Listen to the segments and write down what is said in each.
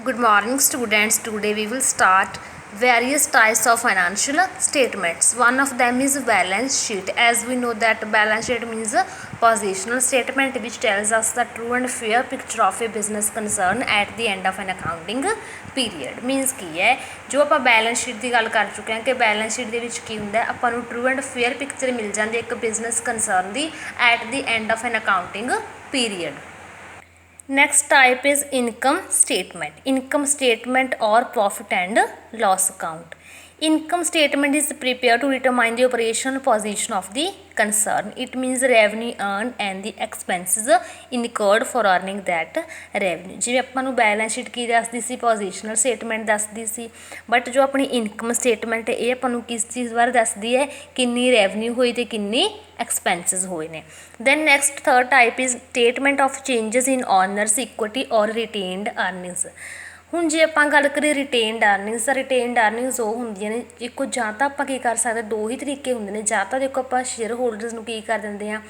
Good morning, students. Today we will start various types of financial statements. One of them is balance sheet. As we know that balance sheet means a positional statement which tells us the true and fair picture of a business concern at the end of an accounting period. Means ਕੀ ਹੈ ਜੋ ਆਪਾਂ balance sheet की गल कर चुके हैं कि balance sheet ਦੇ ਵਿੱਚ ਕੀ ਹੁੰਦਾ ਆਪਾਂ ਨੂੰ ट्रू एंड फेयर पिक्चर मिल जाती है एक बिजनेस कंसर्न की at the end of an accounting period. Next type is income statement. Income statement or profit and loss account. Income statement is prepared to determine the operational position of the concern. It means revenue earned and the expenses incurred for earning that revenue. ਜਿਵੇਂ ਆਪਾਂ ਨੂੰ balance sheet ਕੀ ਦੱਸਦੀ ਸੀ positional statement ਦੱਸਦੀ ਸੀ but ਜੋ ਆਪਣੀ income statement ਇਹ ਆਪਾਂ ਨੂੰ ਕਿਸ ਚੀਜ਼ ਬਾਰੇ ਦੱਸਦੀ ਹੈ ਕਿੰਨੀ ਰੈਵਨਿਊ ਹੋਈ ਤੇ ਕਿੰਨੀ expenses ਹੋਏ ਨੇ. Then next third type is statement of changes in owners equity or retained earnings. ਹੁਣ ਜੇ ਆਪਾਂ ਗੱਲ ਕਰੀਏ ਰਿਟੇਨਡ ਅਰਨਿੰਗਸ ਤਾਂ ਰਿਟੇਨਡ ਅਰਨਿੰਗਸ ਉਹ ਹੁੰਦੀਆਂ ਨੇ ਇੱਕੋ ਜਾਂ ਤਾਂ ਆਪਾਂ ਕੀ ਕਰ ਸਕਦੇ ਦੋ ਹੀ ਤਰੀਕੇ ਹੁੰਦੇ ਨੇ ਜਾਂ ਤਾਂ ਦੇਖੋ ਆਪਾਂ ਸ਼ੇਅਰ ਹੋਲਡਰਸ ਨੂੰ ਕੀ ਕਰ ਦਿੰਦੇ ਆ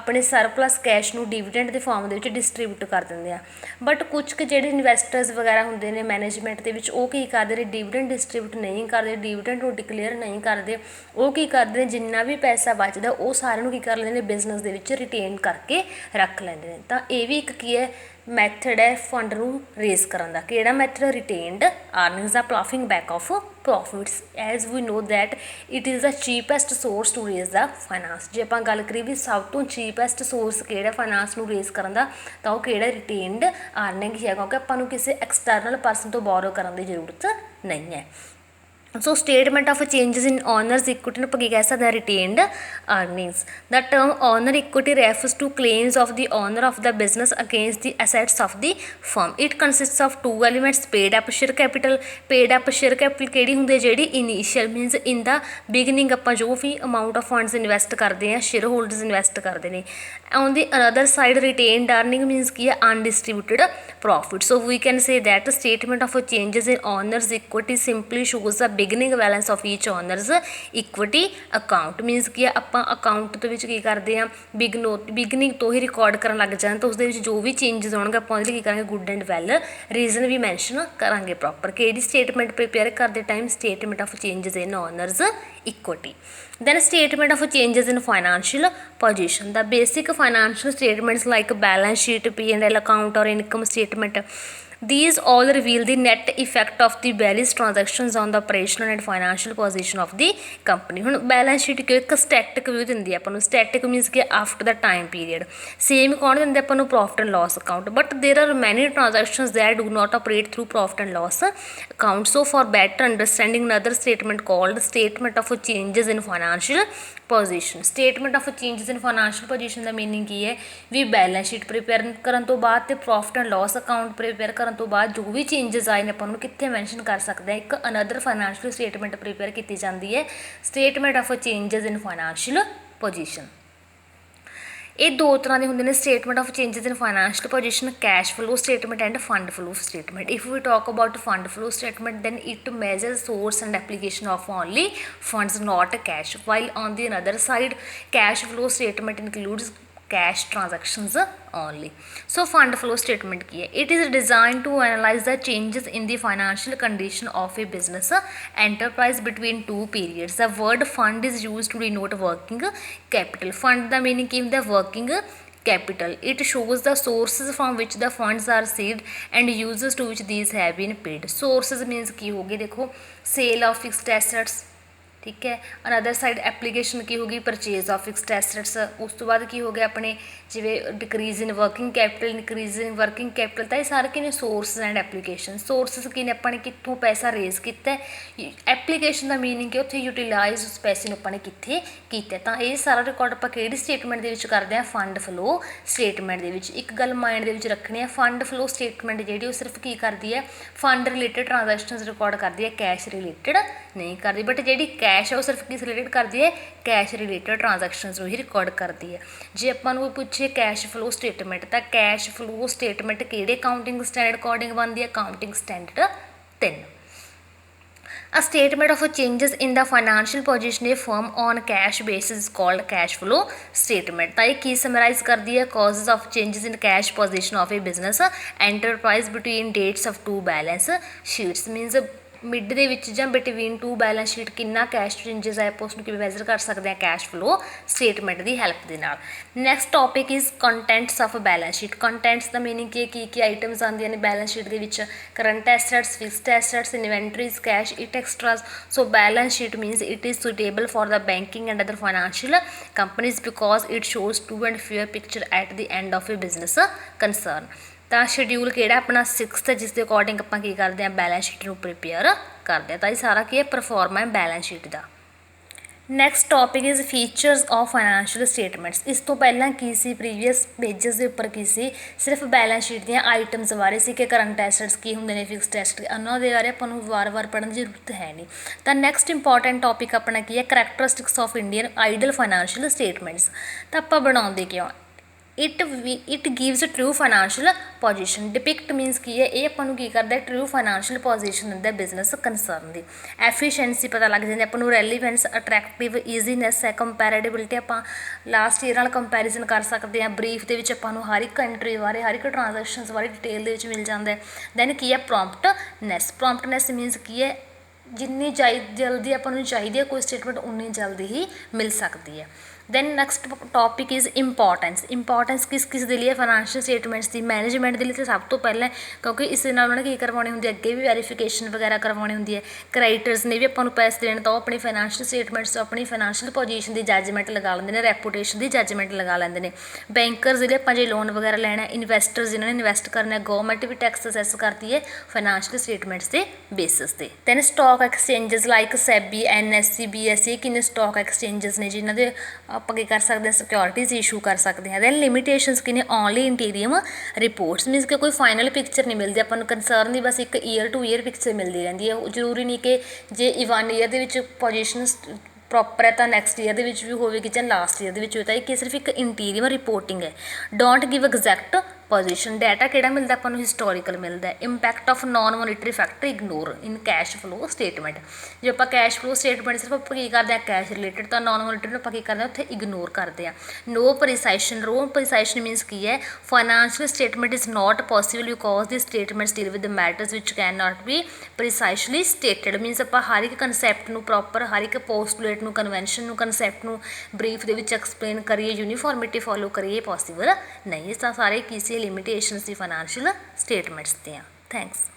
ਆਪਣੇ ਸਰਪਲਸ ਕੈਸ਼ ਨੂੰ ਡਿਵੀਡੈਂਡ ਦੇ ਫਾਰਮ ਦੇ ਵਿੱਚ ਡਿਸਟਰੀਬਿਊਟ ਕਰ ਦਿੰਦੇ ਆ ਬਟ ਕੁਝ ਕੁ ਜਿਹੜੇ ਇਨਵੈਸਟਰਸ ਵਗੈਰਾ ਹੁੰਦੇ ਨੇ ਮੈਨੇਜਮੈਂਟ ਦੇ ਵਿੱਚ ਉਹ ਕੀ ਕਰਦੇ ਨੇ ਡਿਵੀਡੈਂਡ ਡਿਸਟਰੀਬਿਊਟ ਨਹੀਂ ਕਰਦੇ ਡਿਵੀਡੈਂਡ ਨੂੰ ਡਿਕਲੇਅਰ ਨਹੀਂ ਕਰਦੇ ਉਹ ਕੀ ਕਰਦੇ ਨੇ ਜਿੰਨਾ ਵੀ ਪੈਸਾ ਬਚਦਾ ਉਹ ਸਾਰਿਆਂ ਨੂੰ ਕੀ ਕਰ ਲੈਂਦੇ ਨੇ ਬਿਜ਼ਨਸ ਦੇ ਵਿੱਚ ਰਿਟੇਨ ਕਰਕੇ ਰੱਖ ਲੈਂਦੇ ਨੇ ਤਾਂ ਇਹ ਵੀ ਇੱਕ ਕੀ ਹੈ ਮੈਥਡ ਹੈ ਫੰਡ ਨੂੰ ਰੇਜ਼ ਕਰਨ ਦਾ ਕਿਹੜਾ method retained earnings the ploughing back of profits as we know that it is the cheapest source to raise the finance ਜੇ ਆਪਾਂ ਗੱਲ ਕਰੀਏ ਵੀ ਸਭ ਤੋਂ ਚੀਪੈਸਟ ਸੋਰਸ ਕਿਹੜਾ ਫਾਈਨਾਂਸ ਨੂੰ ਰੇਜ਼ ਕਰਨ ਦਾ ਤਾਂ ਉਹ ਕਿਹੜਾ ਰਿਟੇਨਡ ਅਰਨਿੰਗ ਹੀ ਹੈ ਕਿਉਂਕਿ ਆਪਾਂ ਨੂੰ ਕਿਸੇ ਐਕਸਟਰਨਲ ਪਰਸਨ ਤੋਂ ਬੋਰੋ ਕਰਨ ਦੀ ਜ਼ਰੂਰਤ ਨਹੀਂ ਹੈ. So statement of changes in owner's equity ਨੂੰ ਆਪਾਂ ਕੀ ਕਹਿ ਸਕਦੇ ਹਾਂ retained earnings. The term owner equity refers to claims of the owner of the business against the assets of the firm. It consists of two elements paid up share capital. Paid up share capital ਕਿਹੜੀ ਹੁੰਦੀ ਹੈ ਜਿਹੜੀ initial means in the beginning ਆਪਾਂ ਜੋ ਵੀ amount of funds invest ਕਰਦੇ ਹਾਂ share holders invest ਕਰਦੇ ਨੇ. On the other side retained earning means ਕੀ ਹੈ undistributed profit. So we can say that statement of changes in owner's equity simply shows the beginning balance of each owner's equity account means ਕੀ ਆ ਆਪਾਂ account ਦੇ ਵਿੱਚ ਕੀ ਕਰਦੇ ਹਾਂ beginning ਤੋਂ ਹੀ record ਕਰਨ ਲੱਗ ਜਾਂਦੇ ਤਾਂ ਉਸਦੇ ਵਿੱਚ ਜੋ ਵੀ ਚੇਂਜਸ ਆਉਣਗੇ ਆਪਾਂ ਉਹਦੇ ਲਈ ਕੀ ਕਰਾਂਗੇ ਗੁੱਡ ਐਂਡ ਵੈਲ ਰੀਜ਼ਨ ਵੀ ਮੈਂਸ਼ਨ ਕਰਾਂਗੇ ਪ੍ਰੋਪਰ ਕਿਹੜੀ ਸਟੇਟਮੈਂਟ ਪ੍ਰੀਪੇਅਰ ਕਰਦੇ time statement of changes in owners equity. Then statement of changes in financial position. The basic financial statements like balance sheet, P&L account or income statement. These all reveal the net effect of the various transactions on the operational and financial position of the company. ਹੁਣ balance sheet ਕਿ ਇੱਕ static view ਦਿੰਦੀ ਹੈ ਆਪਾਂ ਨੂੰ static means ਕਿ after the time period same ਕੌਣ ਦਿੰਦੇ ਆਪਾਂ ਨੂੰ profit and loss account but there are many transactions that do not operate through profit and loss account. So for better understanding another statement called statement of changes in financial position. Statement of changes in financial position ਦਾ meaning ਕੀ ਹੈ ਵੀ balance sheet prepare ਕਰਨ ਤੋਂ ਬਾਅਦ ਤੇ profit and loss account prepare ਕਰਨ ਤੋਂ ਬਾਅਦ ਜੋ ਵੀ ਚੇਂਜਸ ਆਏ ਨੇ ਆਪਾਂ ਨੂੰ ਕਿੱਥੇ ਮੈਂਸ਼ਨ ਕਰ ਸਕਦੇ ਹਾਂ ਇੱਕ ਅਨਦਰ ਫਾਈਨੈਂਸ਼ੀਅਲ ਸਟੇਟਮੈਂਟ ਪ੍ਰੀਪੇਅਰ ਕੀਤੀ ਜਾਂਦੀ ਹੈ statement of changes in financial position. ਇਹ ਦੋ ਤਰ੍ਹਾਂ ਦੇ ਹੁੰਦੇ ਨੇ statement of changes in financial position cash flow statement and fund flow statement. If we talk about fund flow statement then it measures source and application of only funds not cash, while on the other side cash flow statement includes cash transactions only. So fund flow statement ਕੀ ਹੈ it is designed to analyze the changes in the financial condition of a business enterprise between two periods. The word fund is used to denote working capital. Fund the meaning ਕੀ ਹੁੰਦਾ working capital. It shows the sources from which the funds are received and uses to which these have been paid. Sources means ਕੀ ਹੋ ਗਏ ਦੇਖੋ sale of fixed assets ਠੀਕ ਹੈ another side application ਕੀ ਹੋ ਗਈ purchase of fixed assets ਉਸ ਤੋਂ ਬਾਅਦ ਕੀ ਹੋ ਗਿਆ ਆਪਣੇ ਜਿਵੇਂ ਡਿਕਰੀਜ਼ ਇਨ ਵਰਕਿੰਗ ਕੈਪੀਟਲ ਇਨਕਰੀਜ਼ ਇਨ ਵਰਕਿੰਗ ਕੈਪੀਟਲ ਤਾਂ ਇਹ ਸਾਰੇ ਕੀ ਨੇ ਸੋਰਸਿਸ ਐਂਡ ਐਪਲੀਕੇਸ਼ਨ. ਸੋਰਸਿਸ ਕੀ ਨੇ ਆਪਾਂ ਨੇ ਕਿੱਥੋਂ ਪੈਸਾ ਰੇਜ਼ ਕੀਤਾ ਐਪਲੀਕੇਸ਼ਨ ਦਾ ਮੀਨਿੰਗ ਕਿ ਉੱਥੇ ਯੂਟੀਲਾਈਜ਼ ਉਸ ਪੈਸੇ ਨੂੰ ਆਪਾਂ ਨੇ ਕਿੱਥੇ ਕੀਤਾ ਤਾਂ ਇਹ ਸਾਰਾ ਰਿਕਾਰਡ ਆਪਾਂ ਕਿਹੜੀ ਸਟੇਟਮੈਂਟ ਦੇ ਵਿੱਚ ਕਰਦੇ ਹਾਂ ਫੰਡ ਫਲੋ ਸਟੇਟਮੈਂਟ ਦੇ ਵਿੱਚ. ਇੱਕ ਗੱਲ ਮਾਈਂਡ ਦੇ ਵਿੱਚ ਰੱਖਣੀ ਹੈ ਫੰਡ ਫਲੋ ਸਟੇਟਮੈਂਟ ਜਿਹੜੀ ਉਹ ਸਿਰਫ ਕੀ ਕਰਦੀ ਹੈ ਫੰਡ ਰਿਲੇਟਡ ਟ੍ਰਾਂਜੈਕਸ਼ਨਸ ਰਿਕਾਰਡ ਕਰਦੀ ਹੈ ਕੈਸ਼ ਰਿਲੇਟਡ ਨਹੀਂ ਕਰਦੀ ਬਟ ਜਿਹੜੀ ਕੈਸ਼ ਹੈ ਉਹ ਸਿਰਫ ਕਿਸ ਰਿਲੇਟਡ ਕਰਦੀ ਹੈ ਕੈਸ਼ ਰਿਲੇਟਡ ਟ੍ਰਾਂਜੈਕਸ਼ਨਸ ਨੂੰ ਹੀ ਰਿਕਾਰਡ ਕਰਦੀ ਹੈ. ਜੇ ਆਪਾਂ ਨੂੰ ਪੁੱਛੇ ਕੈਸ਼ ਫਲੋ ਸਟੇਟਮੈਂਟ ਤਾਂ ਕੈਸ਼ ਫਲੋ ਸਟੇਟਮੈਂਟ ਕਿਹੜੇ ਅਕਾਊਂਟਿੰਗ ਸਟੈਂਡਰਡ ਅਕੋਰਡਿੰਗ ਬਣਦੀ ਹੈ accounting standard 3. A statement of changes in the financial position of a firm on cash basis is called cash flow statement। ਤਾਂ ਇਹ ਕੀ ਸਮਰਾਈਜ਼ ਕਰਦੀ ਹੈ? causes of changes in cash position of a business enterprise between dates of two balance sheets means mid ਦੇ ਵਿੱਚ ਜਾਂ between two balance sheet ਕਿੰਨਾ cash changes ਹੈ ਆਪਾਂ ਉਸਨੂੰ ਕਿਵੇਂ ਮੈਜ਼ਰ ਕਰ ਸਕਦੇ ਹਾਂ? ਕੈਸ਼ ਫਲੋ ਸਟੇਟਮੈਂਟ ਦੀ ਹੈਲਪ ਦੇ ਨਾਲ। Next topic is contents of balance sheet. Contents ਦਾ ਮੀਨਿੰਗ ਕੀ ਆਈਟਮਸ ਆਉਂਦੀਆਂ ਨੇ ਬੈਲੈਂਸ ਸ਼ੀਟ ਦੇ ਵਿੱਚ? Current assets, fixed assets, inventories, cash, et cetera. So balance sheet means it is suitable for the banking and other financial companies because it shows true and fair picture at the end of a business concern। ਤਾਂ schedule ਕਿਹੜਾ ਆਪਣਾ 6th, ਜਿਸ ਦੇ according ਆਪਾਂ ਕੀ ਕਰਦੇ ਹਾਂ? Balance sheet ਨੂੰ prepare ਕਰਦੇ ਹਾਂ। ਤਾਂ ਇਹ ਸਾਰਾ ਕੀ ਹੈ? ਪਰਫੋਰਮਾ ਹੈ balance sheet the. Next topic is features of financial statements. ਇਸ ਤੋਂ ਪਹਿਲਾਂ ਕੀ ਸੀ? ਪ੍ਰੀਵੀਅਸ ਪੇਜਸ ਦੇ ਉੱਪਰ ਕੀ ਸੀ? ਸਿਰਫ ਬੈਲੈਂਸ ਸ਼ੀਟ ਦੀਆਂ ਆਈਟਮਸ ਬਾਰੇ ਸੀ ਕਿ ਕਰੰਟ ਐਸੈਟਸ ਕੀ ਹੁੰਦੇ ਨੇ, ਫਿਕਸਡ ਐਸੈਟ, ਉਹਨਾਂ ਦੇ ਬਾਰੇ ਆਪਾਂ ਨੂੰ ਵਾਰ-ਵਾਰ ਪੜ੍ਹਨ ਦੀ ਜ਼ਰੂਰਤ ਹੈ ਨਹੀਂ। ਤਾਂ ਨੈਕਸਟ ਇੰਪੋਰਟੈਂਟ ਟੌਪਿਕ ਆਪਣਾ ਕੀ ਹੈ? Characteristics of Indian ideal financial statements. ਤਾਂ ਆਪਾਂ ਬਣਾਉਂਦੇ ਕਿਉਂ? It gives true financial position. Depict means ਕੀ ਹੈ? ਇਹ ਆਪਾਂ ਨੂੰ ਕੀ ਕਰਦਾ? ਟਰੂ ਫਾਈਨੈਂਸ਼ੀਅਲ ਪੋਜੀਸ਼ਨ ਦਿੰਦਾ ਬਿਜ਼ਨਸ ਕੰਸਰਨ ਦੀ। ਐਫੀਸ਼ੀਐਂਸੀ ਪਤਾ ਲੱਗ ਜਾਂਦੀ ਆਪਾਂ ਨੂੰ, ਰੈਲੀਵੈਂਸ, ਅਟਰੈਕਟਿਵ, ਈਜ਼ੀਨੈਸ ਹੈ, ਕੰਪੈਰੇਟਿਬਿਲਿਟੀ ਆਪਾਂ ਲਾਸਟ ਈਅਰ ਨਾਲ ਕੰਪੈਰੀਜ਼ਨ ਕਰ ਸਕਦੇ ਹਾਂ। ਬਰੀਫ ਦੇ ਵਿੱਚ ਆਪਾਂ ਨੂੰ ਹਰ ਇੱਕ ਕੰਟਰੀ ਬਾਰੇ, ਹਰ ਇੱਕ ਟ੍ਰਾਂਜੈਕਸ਼ਨਸ ਬਾਰੇ ਡਿਟੇਲ ਦੇ ਵਿੱਚ ਮਿਲ ਜਾਂਦਾ ਹੈ। ਦੈਨ ਕੀ ਹੈ? ਪ੍ਰੋਂਪਟਨੈਸ। ਪ੍ਰੋਂਪਟਨੈਸ ਮੀਨਸ ਕੀ ਹੈ? ਜਿੰਨੀ ਜਲਦੀ ਆਪਾਂ ਨੂੰ ਚਾਹੀਦੀ ਹੈ ਕੋਈ ਸਟੇਟਮੈਂਟ ਉਨੀ ਜਲਦੀ ਹੀ ਮਿਲ ਸਕਦੀ ਹੈ। Then next topic is importance. Importance ਕਿਸ ਦੇ ਲਈ ਹੈ? ਫਾਈਨੈਂਸ਼ੀਅਲ ਸਟੇਟਮੈਂਟਸ ਦੀ ਮੈਨੇਜਮੈਂਟ ਦੇ ਲਈ ਤਾਂ ਸਭ ਤੋਂ ਪਹਿਲਾਂ, ਕਿਉਂਕਿ ਇਸ ਦੇ ਨਾਲ ਉਹਨਾਂ ਨੇ ਕੀ ਕਰਵਾਉਣੀ ਹੁੰਦੀ ਹੈ? ਅੱਗੇ ਵੀ ਵੈਰੀਫਿਕੇਸ਼ਨ ਵਗੈਰਾ ਕਰਵਾਉਣੀ ਹੁੰਦੀ ਹੈ। ਕ੍ਰੈਡੀਟਰਸ ਨੇ ਵੀ ਆਪਾਂ ਨੂੰ ਪੈਸੇ ਦੇਣ ਤਾਂ ਉਹ ਆਪਣੀ ਫਾਈਨੈਂਸ਼ੀਅਲ ਸਟੇਟਮੈਂਟਸ ਤੋਂ ਆਪਣੀ ਫਾਈਨੈਂਸ਼ੀਅਲ ਪੋਜੀਸ਼ਨ ਦੀ ਜੱਜਮੈਂਟ ਲਗਾ ਲੈਂਦੇ ਨੇ, ਰੈਪੂਟੇਸ਼ਨ ਦੀ ਜੱਜਮੈਂਟ ਲਗਾ ਲੈਂਦੇ ਨੇ। ਬੈਂਕਰਸ ਜਿਹੜੇ ਆਪਾਂ ਜੇ ਲੋਨ ਵਗੈਰਾ ਲੈਣਾ, ਇਨਵੈਸਟਰਸ ਜਿਨ੍ਹਾਂ ਨੇ ਇਨਵੈਸਟ ਕਰਨਾ, ਗਵਰਨਮੈਂਟ ਵੀ ਟੈਕਸ ਅਸੈਸ ਕਰਦੀ ਹੈ ਫਾਈਨੈਂਸ਼ੀਅਲ ਸਟੇਟਮੈਂਟਸ ਦੇ ਬੇਸਿਸ 'ਤੇ। Then stock exchanges like SEBI, NSE, BSE ਕਿੰਨੇ ਸਟਾਕ ਐਕਸਚੇਂਜਸ ਨੇ ਜਿਨ੍ਹਾਂ ਦੇ ਆਪਾਂ ਕੀ ਕਰ ਸਕਦੇ ਹਾਂ? ਸਿਕਿਉਰਿਟੀਜ਼ ਇਸ਼ੂ ਕਰ ਸਕਦੇ ਹਾਂ। ਦੈਨ ਲਿਮੀਟੇਸ਼ਨਸ ਕਿੰਨੇ? ਓਨਲੀ ਇੰਟੀਰੀਅਮ ਰਿਪੋਰਟਸ ਮੀਨਸ ਕਿ ਕੋਈ ਫਾਈਨਲ ਪਿਕਚਰ ਨਹੀਂ ਮਿਲਦੀ ਆਪਾਂ ਨੂੰ ਕੰਸਰਨ ਦੀ, ਬਸ ਇੱਕ ਈਅਰ ਟੂ ਈਅਰ ਪਿਕਚਰ ਮਿਲਦੀ ਰਹਿੰਦੀ ਹੈ। ਜ਼ਰੂਰੀ ਨਹੀਂ ਕਿ ਜੇ 1 ਈਅਰ ਦੇ ਵਿੱਚ ਪੋਜੀਸ਼ਨ ਪ੍ਰੋਪਰ ਹੈ ਤਾਂ ਨੈਕਸਟ ਈਅਰ ਦੇ ਵਿੱਚ ਵੀ ਹੋਵੇਗੀ ਜਾਂ ਲਾਸਟ ਈਅਰ ਦੇ ਵਿੱਚ ਹੋਵੇ। ਤਾਂ ਇਹ ਸਿਰਫ ਇੱਕ ਇੰਟੀਰੀਅਮ ਰਿਪੋਰਟਿੰਗ ਹੈ। Don't give exact position. Data ਕਿਹੜਾ ਮਿਲਦਾ ਆਪਾਂ ਨੂੰ? ਹਿਸਟੋਰੀਕਲ ਮਿਲਦਾ। Impact of non monetary factor ignore in cash flow statement. ਜੇ ਆਪਾਂ ਕੈਸ਼ ਫਲੋ ਸਟੇਟਮੈਂਟ ਸਿਰਫ ਆਪਾਂ ਕੀ ਕਰਦੇ ਹਾਂ? ਕੈਸ਼ ਰਿਲੇਟਡ, ਤਾਂ ਨੋਨ ਮੋਨੀਟਰੀ ਨੂੰ ਆਪਾਂ ਕੀ ਕਰਦੇ ਹਾਂ? ਉੱਥੇ ਇਗਨੋਰ ਕਰਦੇ ਹਾਂ। ਨੋ ਪ੍ਰੀਸਾਈਸ਼ਨ। ਨੋ ਪ੍ਰੀਸਾਈਸ਼ਨ ਮੀਨਸ ਕੀ ਹੈ? Financial statement is not possible because the statements deal with matters which can not be precisely stated. Means ਆਪਾਂ ਹਰ ਇੱਕ ਕੰਸੈਪਟ ਨੂੰ ਪ੍ਰੋਪਰ, ਹਰ ਇੱਕ ਪੋਸਟੂਲੇਟ ਨੂੰ, ਕਨਵੈਨਸ਼ਨ ਨੂੰ, ਕੰਸੈਪਟ ਨੂੰ ਬਰੀਫ ਦੇ ਵਿੱਚ ਐਕਸਪਲੇਨ ਕਰੀਏ, ਯੂਨੀਫਾਰਮਿਟੀ ਫੋਲੋ ਕਰੀਏ, ਪੋਸੀਬਲ ਨਹੀਂ। ਇਸ ਤਾਂ ਸਾਰੇ ਕੀ ਸੀ? ਲਿਮਿਟੇਸ਼ਨਸ ਦੀ ਫਾਈਨੈਂਸ਼ੀਅਲ ਸਟੇਟਮੈਂਟਸ ਦੀਆਂ। ਥੈਂਕਸ।